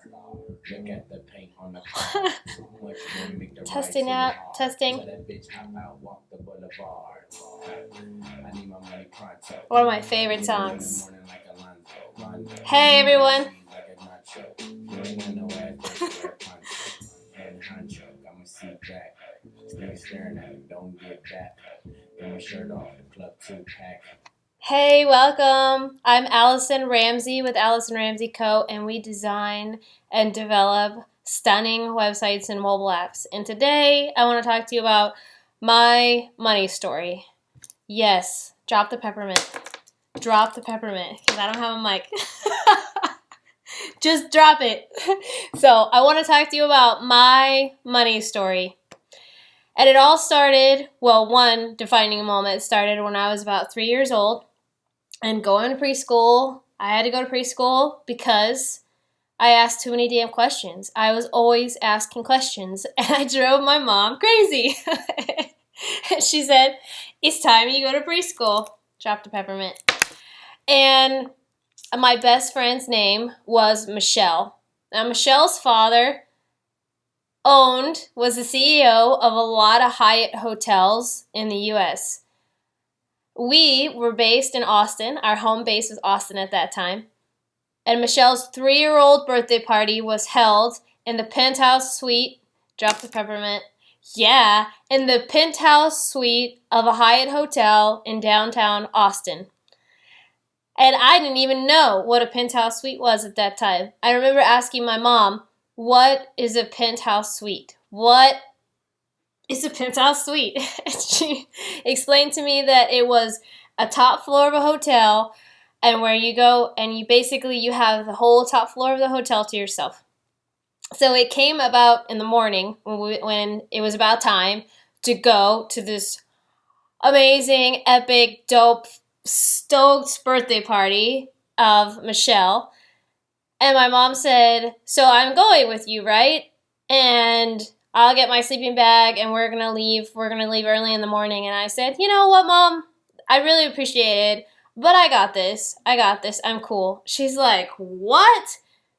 Look at the paint on the car. Too much room, make the Testing ride out, too hard. testing. So that bitch hop out, walk the boulevard. I need my money pronto. One of my favorite songs. Morning like Alonzo. Hey everyone. Like a nacho. You ain't got no ass, but you wear poncho. And honcho, got my seat back. Still staring at him, don't get back. Get my shirt off, the club 2-pack. Hey, welcome. I'm Allison Ramsey with Allison Ramsey Co, and we design and develop stunning websites and mobile apps. And today I want to talk to you about my money story. Yes, drop the peppermint. Drop the peppermint, because I don't have a mic. Just drop it. So I want to talk to you about my money story. And it all started, well, one defining moment started when I was about 3 years old. And going to preschool, I had to go to preschool because I asked too many damn questions. I was always asking questions, and I drove my mom crazy. She said, "It's time you go to preschool." Drop the peppermint. And my best friend's name was Michelle. Now, Michelle's father was the CEO of a lot of Hyatt hotels in the U.S. We were based in Austin. Our home base was Austin at that time. And Michelle's 3-year-old birthday party was held in the penthouse suite. Drop the peppermint. Yeah, in the penthouse suite of a Hyatt hotel in downtown Austin. And I didn't even know what a penthouse suite was at that time. I remember asking my mom, "What is a penthouse suite? What is a penthouse suite?" And she explained to me that it was a top floor of a hotel, and where you go and you have the whole top floor of the hotel to yourself. So it came about in the morning when it was about time to go to this amazing, epic, dope, stoked birthday party of Michelle. And my mom said, "So I'm going with you, right? And I'll get my sleeping bag and we're going to leave. We're going to leave early in the morning." And I said, "You know what, Mom? I really appreciate it, but I got this. I'm cool." She's like, "What?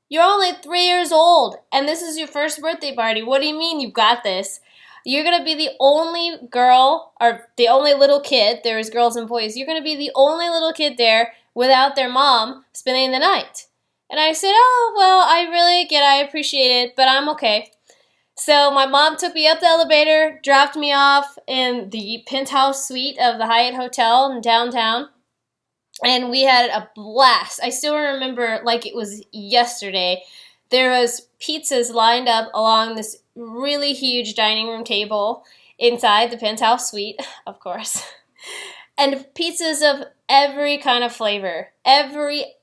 You're only 3 years old and this is your first birthday party. What do you mean you got this? You're going to be the only girl or the only little kid." There was girls and boys. "You're going to be the only little kid there without their mom spending the night." And I said, "Oh, well, I appreciate it, but I'm okay." So my mom took me up the elevator, dropped me off in the penthouse suite of the Hyatt Hotel in downtown, and we had a blast. I still remember like it was yesterday. There was pizzas lined up along this really huge dining room table inside the penthouse suite, of course, and pizzas of every kind of flavor, every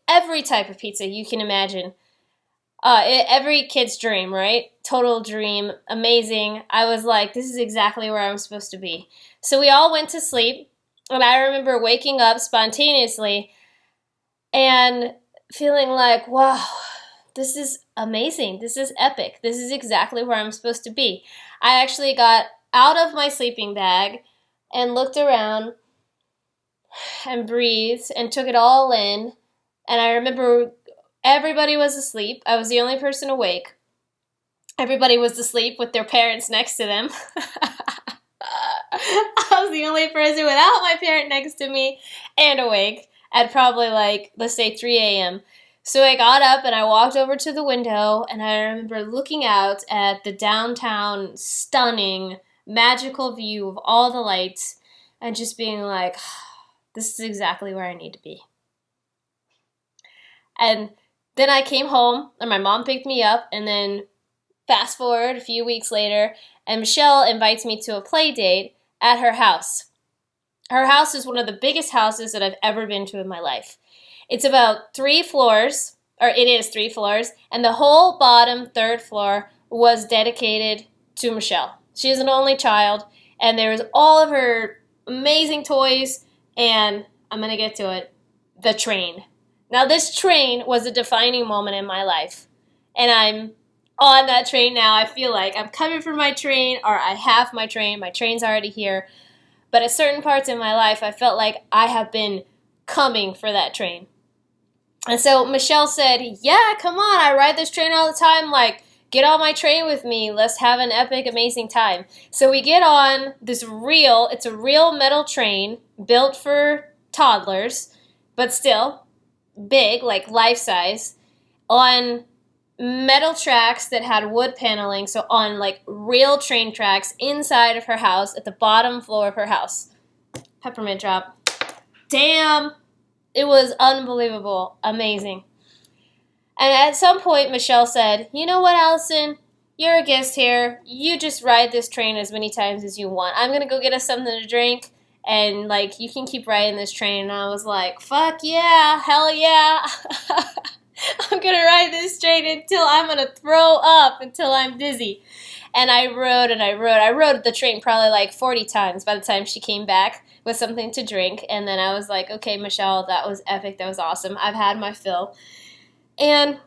type of pizza you can imagine. Every kid's dream, right? Total dream. Amazing. I was like, this is exactly where I'm supposed to be. So we all went to sleep, and I remember waking up spontaneously and feeling like, wow, this is amazing. This is epic. This is exactly where I'm supposed to be. I actually got out of my sleeping bag and looked around and breathed and took it all in. And I remember everybody was asleep. I was the only person awake. Everybody was asleep with their parents next to them. I was the only person without my parent next to me and awake at probably let's say 3 a.m. So I got up and I walked over to the window, and I remember looking out at the downtown stunning, magical view of all the lights and just being like, this is exactly where I need to be. And then I came home, and my mom picked me up, and then fast forward a few weeks later, and Michelle invites me to a play date at her house. Her house is one of the biggest houses that I've ever been to in my life. It's about 3 floors, or it is 3 floors, and the whole bottom 3rd floor was dedicated to Michelle. She is an only child, and there was all of her amazing toys, and I'm going to get to it, the train. Now, this train was a defining moment in my life, and I'm on that train now. I feel like I'm coming for my train, or I have my train. My train's already here. But at certain parts in my life, I felt like I have been coming for that train. And so Michelle said, yeah, come on, I ride this train all the time, like, get on my train with me, let's have an epic, amazing time. So we get on it's a real metal train, built for toddlers, but still big, like life-size, on metal tracks that had wood paneling, so on like real train tracks inside of her house, at the bottom floor of her house. Peppermint drop. Damn! It was unbelievable. Amazing. And at some point, Michelle said, you know what, Allison? You're a guest here. You just ride this train as many times as you want. I'm going to go get us something to drink, and, like, you can keep riding this train. And I was like, fuck yeah, hell yeah. I'm going to ride this train until I'm going to throw up, until I'm dizzy. And I rode and I rode. I rode the train probably like 40 times by the time she came back with something to drink. And then I was like, okay, Michelle, that was epic. That was awesome. I've had my fill. And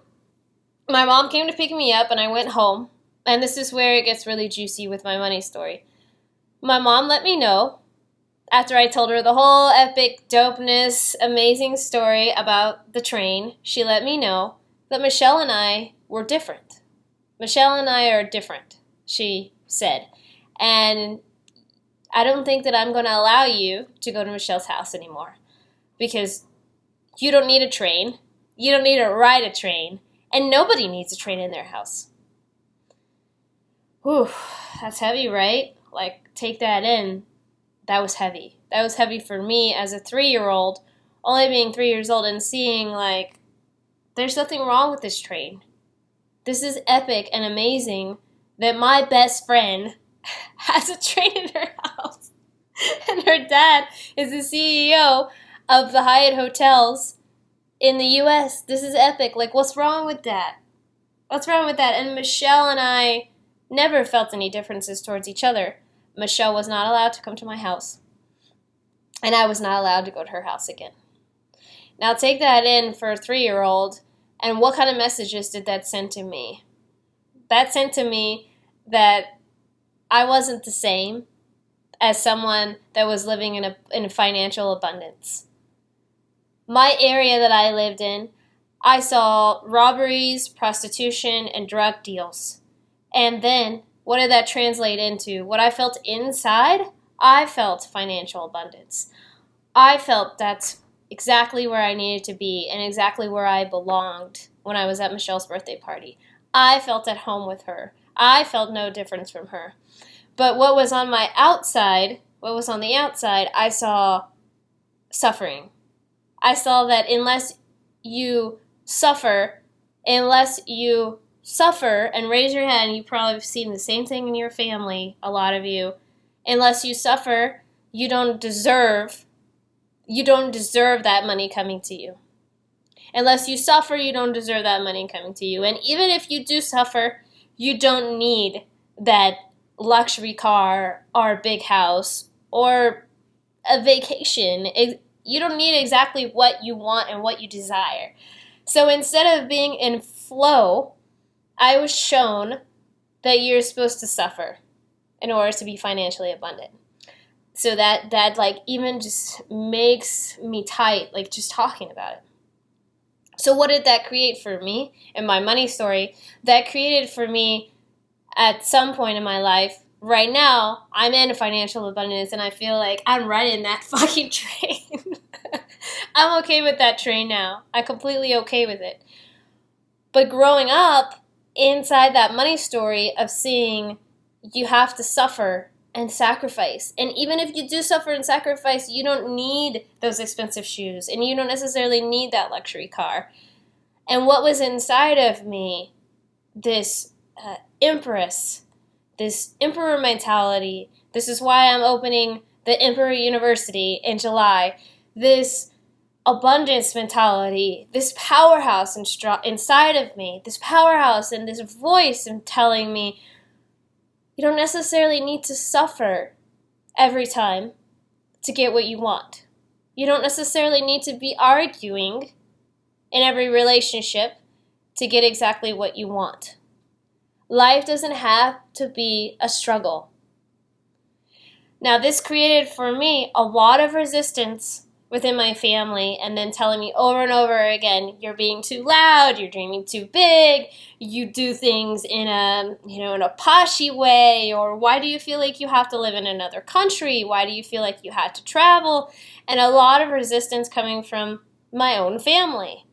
my mom came to pick me up, and I went home. And this is where it gets really juicy with my money story. My mom let me know, after I told her the whole epic dopeness, amazing story about the train, she let me know that Michelle and I were different. Michelle and I are different, she said. And I don't think that I'm going to allow you to go to Michelle's house anymore, because you don't need a train. You don't need to ride a train, and nobody needs a train in their house. Whew, that's heavy, right? Like, take that in. That was heavy. That was heavy for me as a 3-year-old, only being 3 years old, and seeing, like, there's nothing wrong with this train. This is epic and amazing that my best friend has a train in her house. And her dad is the CEO of the Hyatt hotels in the U.S. This is epic. Like, what's wrong with that? What's wrong with that? And Michelle and I never felt any differences towards each other. Michelle was not allowed to come to my house, and I was not allowed to go to her house again. Now take that in for a 3-year-old, and what kind of messages did that send to me? That sent to me that I wasn't the same as someone that was living in financial abundance. My area that I lived in, I saw robberies, prostitution, and drug deals. And then, what did that translate into? What I felt inside, I felt financial abundance. I felt that's exactly where I needed to be and exactly where I belonged when I was at Michelle's birthday party. I felt at home with her. I felt no difference from her. But what was on the outside, I saw suffering. I saw that unless you suffer and raise your hand, you probably have seen the same thing in your family, a lot of you. Unless you suffer, you don't deserve that money coming to you. Unless you suffer, you don't deserve that money coming to you. And even if you do suffer, you don't need that luxury car or a big house or a vacation. You don't need exactly what you want and what you desire. So instead of being in flow, I was shown that you're supposed to suffer in order to be financially abundant. So that like even just makes me tight, like just talking about it. So what did that create for me in my money story? That created for me at some point in my life. Right now, I'm in financial abundance, and I feel like I'm riding that fucking train. I'm okay with that train now. I'm completely okay with it. But growing up inside that money story of seeing you have to suffer and sacrifice. And even if you do suffer and sacrifice, you don't need those expensive shoes, and you don't necessarily need that luxury car. And what was inside of me, this emperor mentality, this is why I'm opening the Emperor University in July, this abundance mentality, this powerhouse inside of me, this powerhouse and this voice and telling me, you don't necessarily need to suffer every time to get what you want. You don't necessarily need to be arguing in every relationship to get exactly what you want. Life doesn't have to be a struggle. Now, this created for me a lot of resistance within my family, and then telling me over and over again, you're being too loud, you're dreaming too big, you do things in a poshy way, or why do you feel like you have to live in another country? Why do you feel like you had to travel? And a lot of resistance coming from my own family.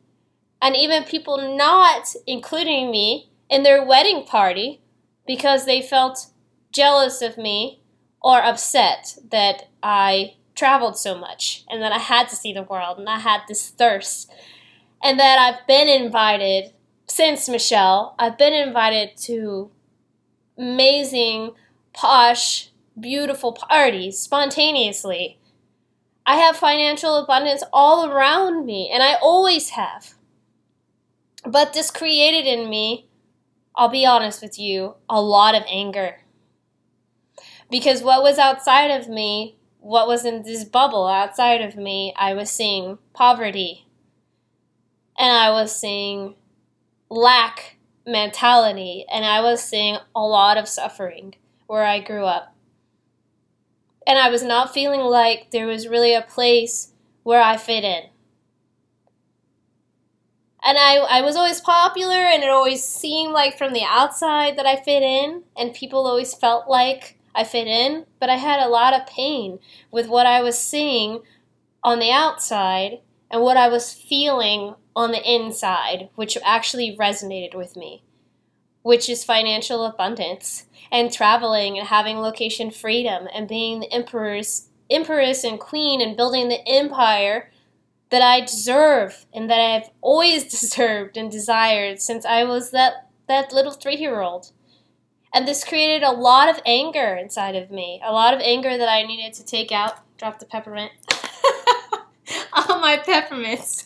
And even people not including me in their wedding party because they felt jealous of me or upset that I traveled so much and that I had to see the world and I had this thirst. And that I've been invited, since Michelle, I've been invited to amazing, posh, beautiful parties spontaneously. I have financial abundance all around me, and I always have. But this created in me, I'll be honest with you, a lot of anger. Because what was outside of me, what was in this bubble outside of me, I was seeing poverty. And I was seeing lack mentality. And I was seeing a lot of suffering where I grew up. And I was not feeling like there was really a place where I fit in. And I was always popular, and it always seemed like from the outside that I fit in, and people always felt like I fit in, but I had a lot of pain with what I was seeing on the outside and what I was feeling on the inside, which actually resonated with me, which is financial abundance and traveling and having location freedom and being the empress and queen and building the empire that I deserve and that I've always deserved and desired since I was that little 3-year-old. And this created a lot of anger inside of me, a lot of anger that I needed to take out. Drop the peppermint. All my peppermints.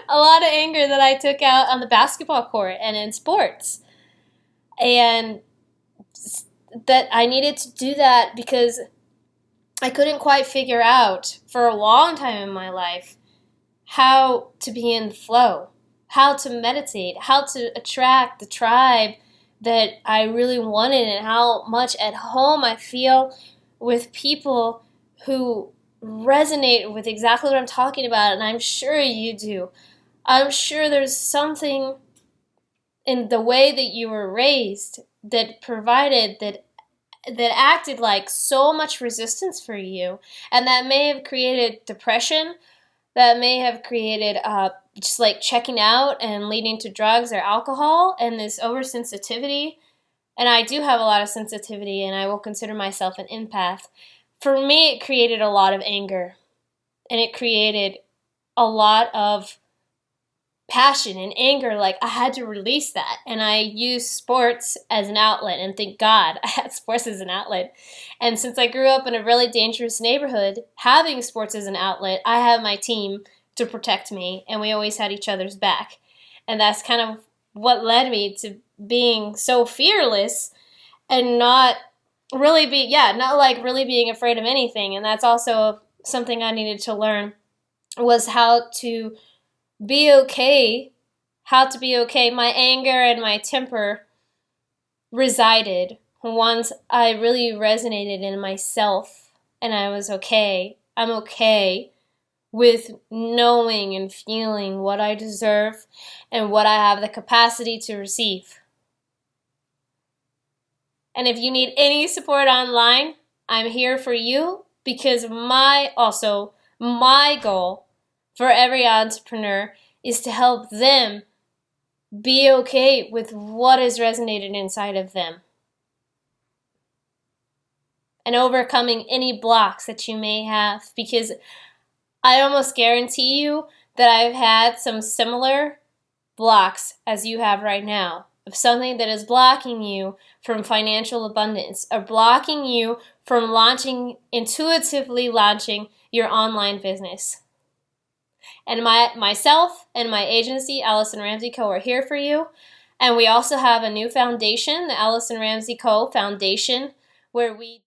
A lot of anger that I took out on the basketball court and in sports. And that I needed to do that because I couldn't quite figure out for a long time in my life how to be in flow, how to meditate, how to attract the tribe that I really wanted, and how much at home I feel with people who resonate with exactly what I'm talking about, and I'm sure you do. I'm sure there's something in the way that you were raised that provided that acted like so much resistance for you, and that may have created depression, that may have created just like checking out and leading to drugs or alcohol and this oversensitivity. And I do have a lot of sensitivity, and I will consider myself an empath. For me, it created a lot of anger, and it created a lot of passion and anger. Like I had to release that, and I used sports as an outlet, and thank God I had sports as an outlet. And since I grew up in a really dangerous neighborhood, having sports as an outlet, I have my team to protect me, and we always had each other's back. And that's kind of what led me to being so fearless and not really being afraid of anything. And that's also something I needed to learn, was how to be okay. My anger and my temper resided once I really resonated in myself, and I was okay. I'm okay with knowing and feeling what I deserve and what I have the capacity to receive. And if you need any support online, I'm here for you, because my goal for every entrepreneur is to help them be okay with what is resonated inside of them and overcoming any blocks that you may have, because I almost guarantee you that I've had some similar blocks as you have right now, of something that is blocking you from financial abundance, or blocking you from intuitively launching your online business. And myself and my agency, Allison Ramsey Co, are here for you. And we also have a new foundation, the Allison Ramsey Co Foundation, where we